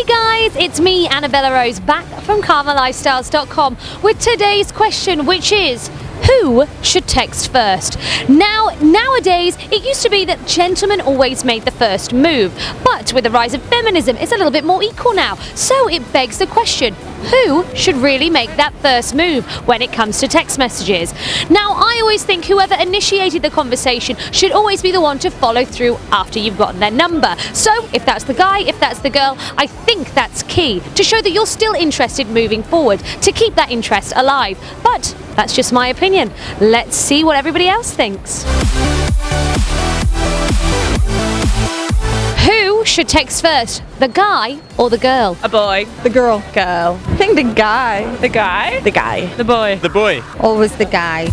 Hey guys, it's me, Annabella Rose, back from KamaLifestyles.com with today's question, which is, who should text first? Now, nowadays, it used to be that gentlemen always made the first move, but with the rise of feminism, it's a little bit more equal now. So it begs the question, who should really make that first move when it comes to text messages? Now, I always think whoever initiated the conversation should always be the one to follow through after you've gotten their number. So, if that's the guy, if that's the girl, I think that's key to show that you're still interested moving forward, to keep that interest alive. But that's just my opinion. Let's see what everybody else thinks. Who should text first, the guy or the girl? A boy. The girl. Girl. I think the guy. The guy? The guy. The boy. The boy. Always the guy.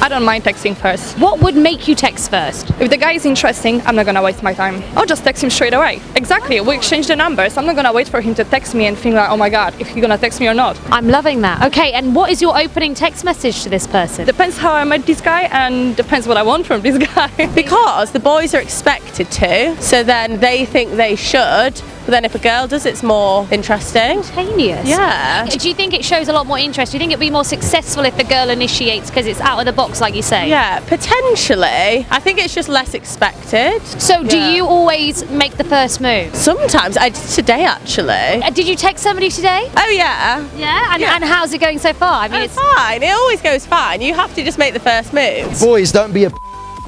I don't mind texting first. What would make you text first? If the guy is interesting, I'm not gonna waste my time. I'll just text him straight away. Exactly, we exchange the numbers. I'm not gonna wait for him to text me and think like, oh my god, if he's gonna text me or not. I'm loving that. Okay, and what is your opening text message to this person? Depends how I met this guy and depends what I want from this guy. Because the boys are expected to, so then they think they should, but then if a girl does, it's more interesting. Spontaneous. Yeah. Do you think it shows a lot more interest? Do you think it'd be more successful if the girl initiates because it's out of the box, like you say? Yeah, potentially. I think it's just less expected. So do you always make the first move? Sometimes. I did today, actually. Did you text somebody today? Oh, yeah. Yeah? Yeah. And how's it going so far? I mean, It's fine. It always goes fine. You have to just make the first move. Boys, don't be a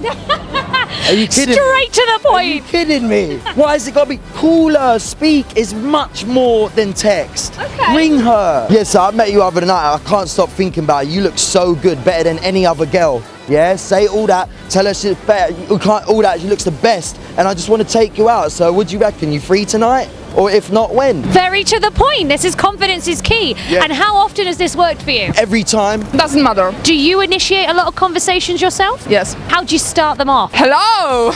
Are you kidding? straight to the Are you point. kidding me? Why has it got to be cooler? Speak is much more than text. Okay. Ring her. Yes, I met you the other night. I can't stop thinking about you. You look so good, better than any other girl. Yeah, say all that. Tell her she's better. You can't all that. She looks the best, and I just want to take you out. So, what do you reckon? You free tonight? Or if not, when? Very to the point. This is confidence is key. Yeah. And how often has this worked for you? Every time. Doesn't matter. Do you initiate a lot of conversations yourself? Yes. How do you start them off? Hello!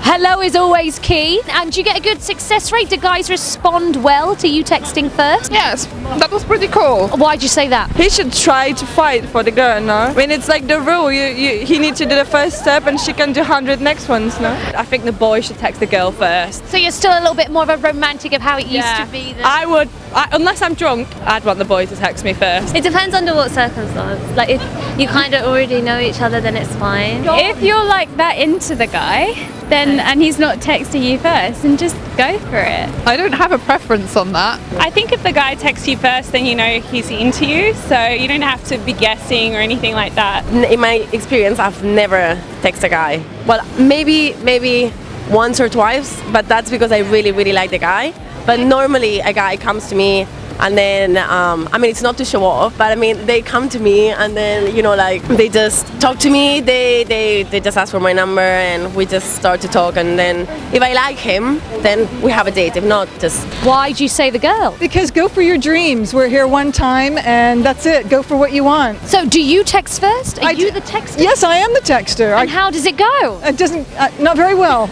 Hello is always key. And do you get a good success rate? Do guys respond well to you texting first? Yes, that was pretty cool. Why'd you say that? He should try to fight for the girl, no? I mean, it's like the rule. He needs to do the first step and she can do 100 next ones, no? I think the boy should text the girl first. So you're still a little bit more of a romantic of how it used to be? I would, unless I'm drunk, I'd want the boy to text me first. It depends under what circumstance. Like if you kind of already know each other, then it's fine. If you're like that into the guy, then and he's not texting you first, then just go for it. I don't have a preference on that. I think if the guy texts you first, then you know he's into you, so you don't have to be guessing or anything like that. In my experience, I've never texted a guy. Well, maybe once or twice, but that's because I really, really like the guy. But normally a guy comes to me and then, I mean, it's not to show off, but I mean, they come to me and then, you know, like, they just talk to me, they just ask for my number and we just start to talk, and then if I like him, then we have a date. If not, just... Why'd you say the girl? Because go for your dreams. We're here one time and that's it. Go for what you want. So do you text first? Are you the texter? Yes, I am the texter. And how does it go? It doesn't, not very well.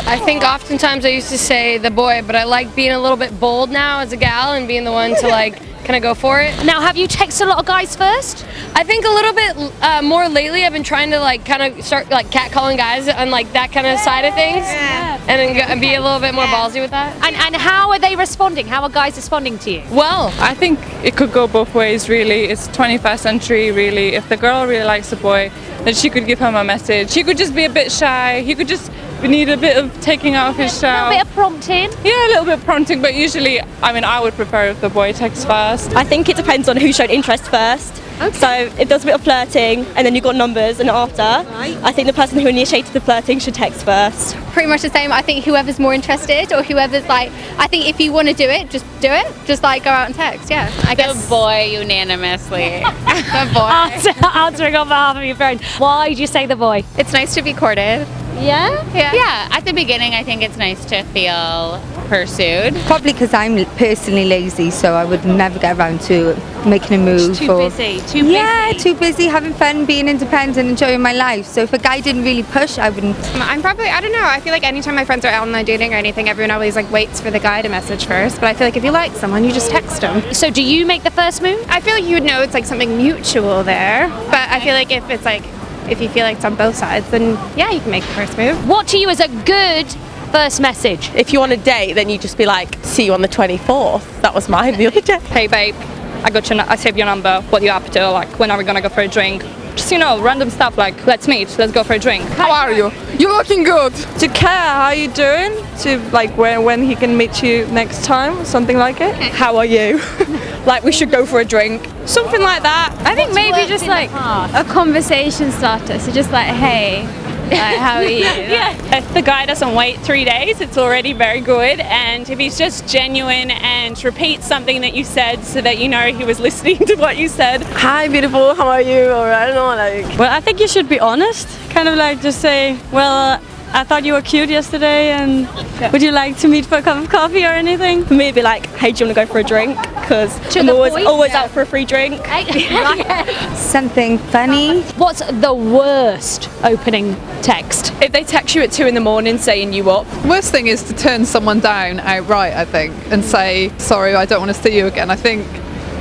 I think oftentimes I used to say the boy, but I like being a little bit bold now as a gal and being the one to like kind of go for it. Now, have you texted a lot of guys first? I think a little bit more lately. I've been trying to like kind of start like catcalling guys on like that kind of side of things, and then be a little bit more ballsy with that. And how are they responding? How are guys responding to you? Well, I think it could go both ways, really. It's 21st century, really. If the girl really likes the boy, then she could give him a message. He could just be a bit shy. He could just need a bit of taking out of his shell. A little bit of prompting? Yeah, a little bit prompting, but usually, I mean, I would prefer if the boy texts first. I think it depends on who showed interest first. Okay. So if there's a bit of flirting and then you've got numbers and after, I think the person who initiated the flirting should text first. Pretty much the same. I think whoever's more interested or whoever's like, I think if you want to do it, just do it. Just like go out and text, yeah. I guess. The boy unanimously. The boy. Answering on behalf of your friend. Why did you say the boy? It's nice to be courted. Yeah? Yeah, at the beginning I think it's nice to feel pursued. Probably because I'm personally lazy, so I would never get around to making a move. Too busy. Yeah, too busy, having fun, being independent, enjoying my life. So if a guy didn't really push, I wouldn't. I'm probably, I don't know, I feel like anytime my friends are out online dating or anything, everyone always like waits for the guy to message first. But I feel like if you like someone, you just text them. So do you make the first move? I feel like you would know it's like something mutual there. But I feel like if it's like if you feel like it's on both sides, then yeah, you can make the first move. What to you is a good first message? If you want a date, then you just be like, see you on the 24th. That was mine the other day. Hey babe, I saved your number. What are you up to? Like, when are we gonna go for a drink? Just, random stuff like, let's meet, let's go for a drink. How are you? You're looking good. To care how you doing, to like when he can meet you next time, something like it. How are you? Like, we should go for a drink. Something like that. I think maybe just like a conversation starter. So just like, hey, like, how are you? Yeah. If the guy doesn't wait 3 days, it's already very good. And if he's just genuine and repeats something that you said so that you know he was listening to what you said. Hi, beautiful, how are you? Or I don't know, like. Well, I think you should be honest. Kind of like just say, well, I thought you were cute yesterday and would you like to meet for a cup of coffee or anything? For me, it'd be like, hey, do you want to go for a drink? Because I'm always out for a free drink. Something funny. What's the worst opening text? If they text you at 2 a.m. saying you up. Worst thing is to turn someone down outright, I think, and say, sorry, I don't want to see you again. I think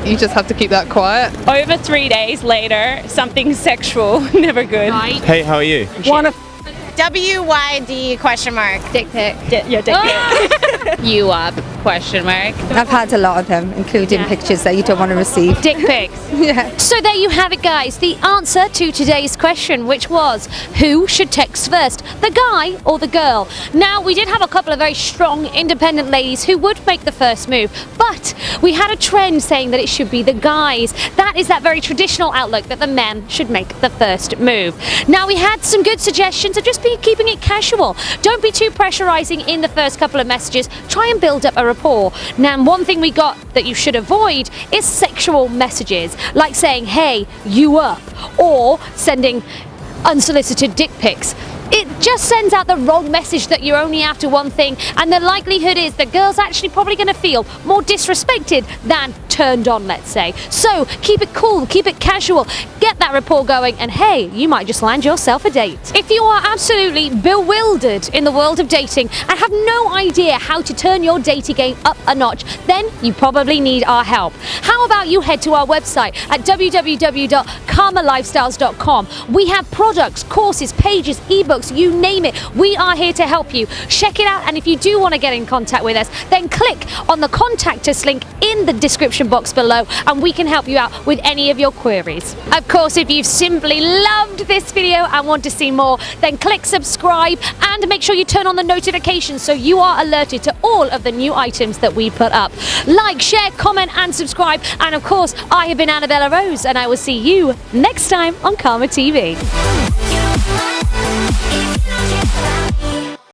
you just have to keep that quiet. Over 3 days later, something sexual, never good. Right. Hey, how are you? WYD question mark. Dick pic. Dick pic. You up question mark. I've had a lot of them, including pictures that you don't want to receive. Dick pics. Yeah. So there you have it, guys. The answer to today's question, which was, who should text first, the guy or the girl? Now, we did have a couple of very strong, independent ladies who would make the first move, but we had a trend saying that it should be the guys. That is that very traditional outlook that the men should make the first move. Now, we had some good suggestions of just keeping it casual. Don't be too pressurizing in the first couple of messages. Try and build up a rapport. Now, one thing we got that you should avoid is sexual messages, like saying, hey, you up, or sending unsolicited dick pics. It just sends out the wrong message that you're only after one thing, and the likelihood is the girl's actually probably going to feel more disrespected than turned on, let's say. So keep it cool, keep it casual, get that rapport going, and hey, you might just land yourself a date. If you are absolutely bewildered in the world of dating and have no idea how to turn your dating game up a notch, then you probably need our help. How about you head to our website at www.kamalifestyles.com. We have products, courses, pages, ebooks, you name it. We are here to help you. Check it out, and if you do want to get in contact with us, then click on the contact us link in the description box below, and we can help you out with any of your queries. Of course, if you've simply loved this video and want to see more, then click subscribe and make sure you turn on the notifications so you are alerted to all of the new items that we put up. Like, share, comment and subscribe, and of course, I have been Annabella Rose, and I will see you next time on KamaTV.